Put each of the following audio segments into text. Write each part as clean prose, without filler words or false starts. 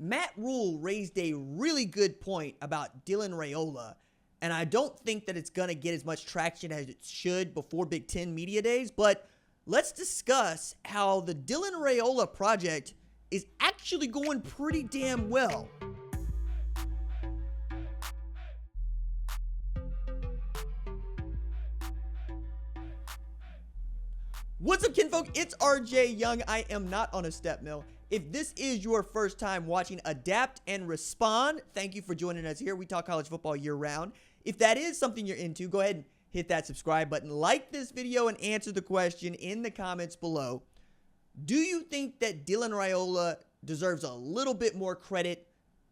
Matt Rule raised a really good point about Dylan Raiola, and I don't think that it's going to get as much traction as it should before Big Ten Media Days, but let's discuss how the Dylan Raiola project is actually going pretty damn well. What's up, kinfolk? It's RJ Young. I am not on a step mill. If this is your first time watching Adapt and Respond, thank you for joining us here. We talk college football year round. If that is something you're into, go ahead and hit that subscribe button, like this video, and answer the question in the comments below. Do you think that Dylan Raiola deserves a little bit more credit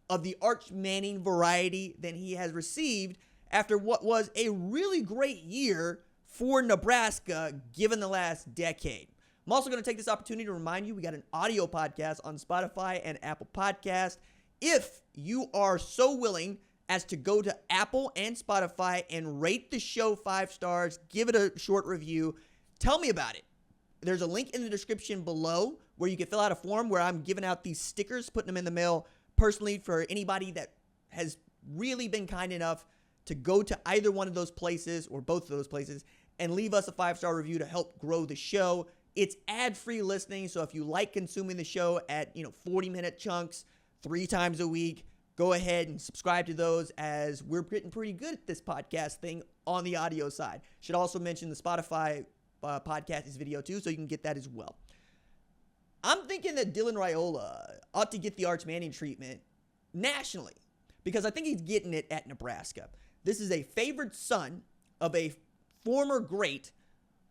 of the Arch Manning variety than he has received after what was a really great year for Nebraska given the last decade? I'm also going to take this opportunity to remind you we got an audio podcast on Spotify and Apple Podcast. If you are so willing as to go to Apple and Spotify and rate the show 5 stars, give it a short review, tell me about it. There's a link in the description below where you can fill out a form where I'm giving out these stickers, putting them in the mail personally for anybody that has really been kind enough to go to either one of those places or both of those places and leave us a 5-star review to help grow the show. It's ad-free listening, so if you like consuming the show at 40-minute chunks 3 times a week, go ahead and subscribe to those, as we're getting pretty good at this podcast thing on the audio side. Should also mention the Spotify podcast is video too, so you can get that as well. I'm thinking that Dylan Raiola ought to get the Arch Manning treatment nationally because I think he's getting it at Nebraska. This is a favored son of a former great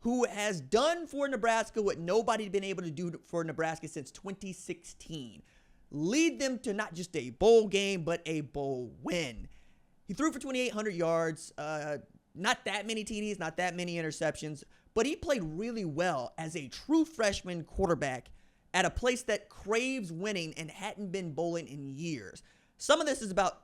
who has done for Nebraska what nobody had been able to do for Nebraska since 2016. Lead them to not just a bowl game, but a bowl win. He threw for 2,800 yards, not that many TDs, not that many interceptions, but he played really well as a true freshman quarterback at a place that craves winning and hadn't been bowling in years. Some of this is about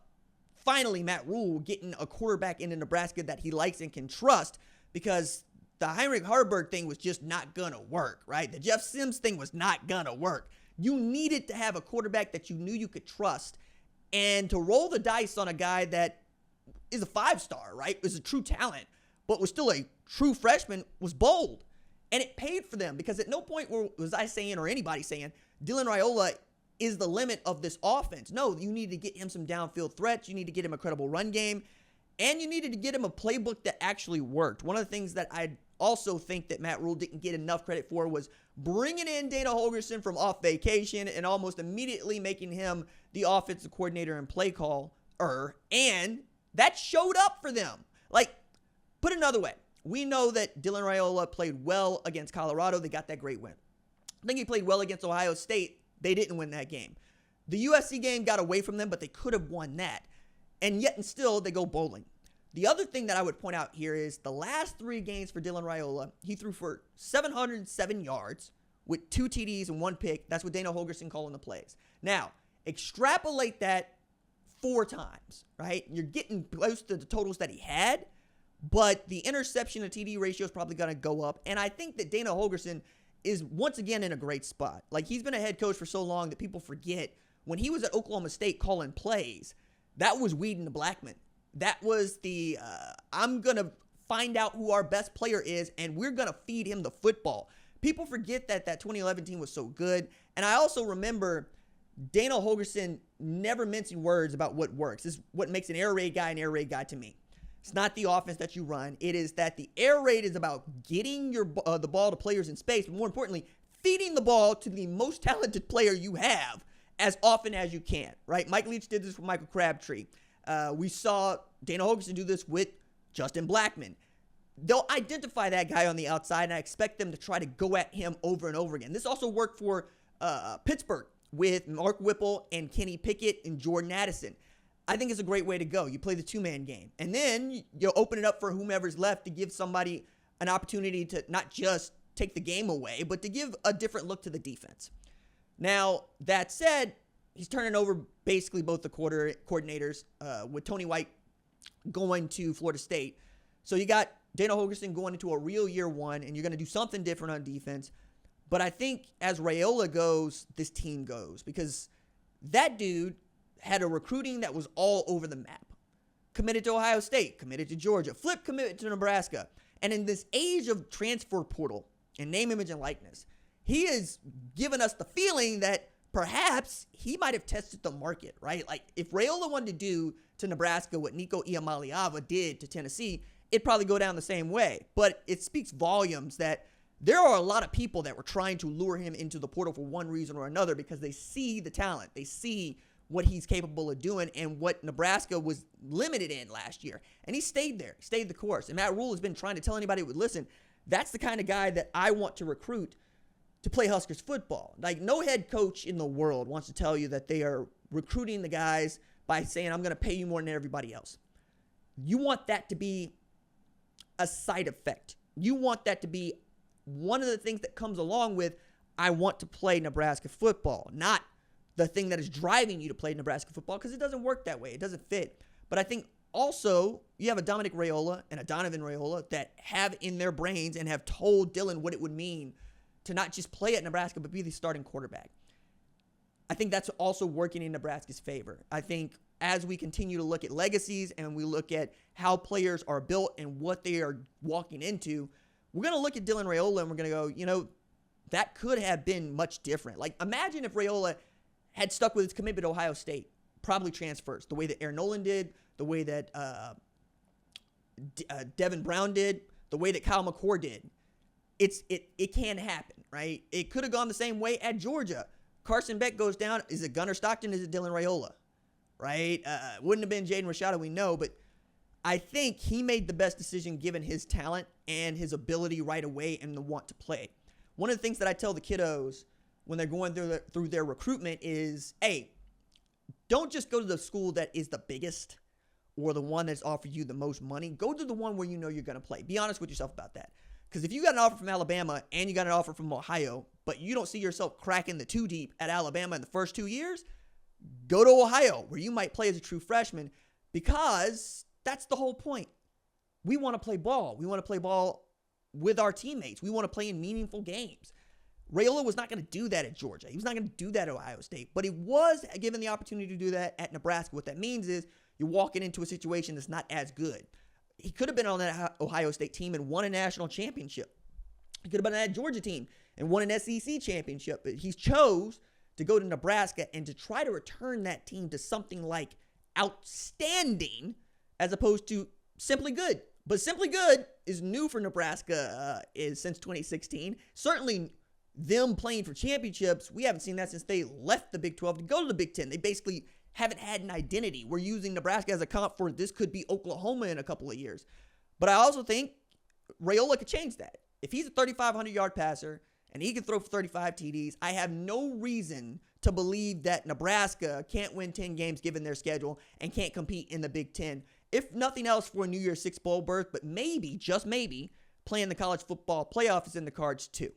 finally Matt Rule getting a quarterback into Nebraska that he likes and can trust, because the Heinrich Haarberg thing was just not going to work, right? The Jeff Sims thing was not going to work. You needed to have a quarterback that you knew you could trust, and to roll the dice on a guy that is a 5-star, right? Is a true talent, but was still a true freshman was bold. And it paid for them, because at no point was I saying, or anybody saying, Dylan Raiola is the limit of this offense. No, you need to get him some downfield threats. You need to get him a credible run game. And you needed to get him a playbook that actually worked. One of the things that I also think that Matt Rule didn't get enough credit for was bringing in Dana Holgorsen from off vacation and almost immediately making him the offensive coordinator and play caller. And that showed up for them. Like, put it another way, we know that Dylan Raiola played well against Colorado. They got that great win. I think he played well against Ohio State. They didn't win that game. The USC game got away from them, but they could have won that. And yet and still, they go bowling. The other thing that I would point out here is the last 3 games for Dylan Raiola, he threw for 707 yards with 2 TDs and 1 pick. That's what Dana Holgorsen calling the plays. Now, extrapolate that 4 times, right? You're getting close to the totals that he had, but the interception to TD ratio is probably going to go up. And I think that Dana Holgorsen is once again in a great spot. Like, he's been a head coach for so long that people forget when he was at Oklahoma State calling plays, that was Weeden to Blackman. That was the, I'm going to find out who our best player is, and we're going to feed him the football. People forget that 2011 team was so good. And I also remember Dana Holgorsen never mincing words about what works. This is what makes an air raid guy to me. It's not the offense that you run. It is that the air raid is about getting the ball to players in space, but more importantly, feeding the ball to the most talented player you have as often as you can, right? Mike Leach did this with Michael Crabtree. We saw Dana Holgorsen do this with Justin Blackman. They'll identify that guy on the outside, and I expect them to try to go at him over and over again. This also worked for Pittsburgh with Mark Whipple and Kenny Pickett and Jordan Addison. I think it's a great way to go. You play the 2-man game, and then you open it up for whomever's left to give somebody an opportunity to not just take the game away, but to give a different look to the defense. Now, that said, he's turning over basically both the coordinators with Tony White going to Florida State. So you got Dana Holgorsen going into a real year 1, and you're going to do something different on defense. But I think as Raiola goes, this team goes, because That dude had a recruiting that was all over the map. Committed to Ohio State, committed to Georgia, flipped committed to Nebraska. And in this age of transfer portal and name, image, and likeness, he has given us the feeling that perhaps he might have tested the market, right? Like if Raiola wanted to do to Nebraska what Nico Iamaleava did to Tennessee, it'd probably go down the same way. But it speaks volumes that there are a lot of people that were trying to lure him into the portal for one reason or another because they see the talent. They see what he's capable of doing and what Nebraska was limited in last year. And he stayed there, stayed the course. And Matt Rule has been trying to tell anybody who would listen, that's the kind of guy that I want to recruit to play Huskers football. Like no head coach in the world wants to tell you that they are recruiting the guys by saying, I'm going to pay you more than everybody else. You want that to be a side effect. You want that to be one of the things that comes along with, I want to play Nebraska football, not the thing that is driving you to play Nebraska football, because it doesn't work that way. It doesn't fit. But I think also you have a Dominic Raiola and a Donovan Raiola that have in their brains and have told Dylan what it would mean to not just play at Nebraska, but be the starting quarterback. I think that's also working in Nebraska's favor. I think as we continue to look at legacies and we look at how players are built and what they are walking into, we're going to look at Dylan Raiola and we're going to go, that could have been much different. Like imagine if Raiola had stuck with his commitment to Ohio State, probably transfers, the way that Aaron Nolan did, the way that Devin Brown did, the way that Kyle McCord did. It can happen, right? It could have gone the same way at Georgia. Carson Beck goes down. Is it Gunnar Stockton? Is it Dylan Raiola? Right? Wouldn't have been Jaden Rashada, we know, but I think he made the best decision given his talent and his ability right away and the want to play. One of the things that I tell the kiddos when they're going through their recruitment is, hey, don't just go to the school that is the biggest or the one that's offered you the most money. Go to the one where you know you're going to play. Be honest with yourself about that. Because if you got an offer from Alabama and you got an offer from Ohio, but you don't see yourself cracking the two deep at Alabama in the first 2 years, go to Ohio where you might play as a true freshman, because that's the whole point. We want to play ball. We want to play ball with our teammates. We want to play in meaningful games. Raiola was not going to do that at Georgia. He was not going to do that at Ohio State, but he was given the opportunity to do that at Nebraska. What that means is you're walking into a situation that's not as good. He could have been on that Ohio State team and won a national championship. He could have been on that Georgia team and won an SEC championship, but he chose to go to Nebraska and to try to return that team to something like outstanding as opposed to simply good. But simply good is new for Nebraska since 2016. Certainly them playing for championships, we haven't seen that since they left the Big 12 to go to the Big 10. They basically haven't had an identity. We're using Nebraska as a comp for this could be Oklahoma in a couple of years. But I also think Raiola could change that. If he's a 3,500-yard passer and he can throw for 35 TDs, I have no reason to believe that Nebraska can't win 10 games given their schedule and can't compete in the Big 10. If nothing else for a New Year's Six bowl berth, but maybe, just maybe, playing the college football playoff is in the cards too.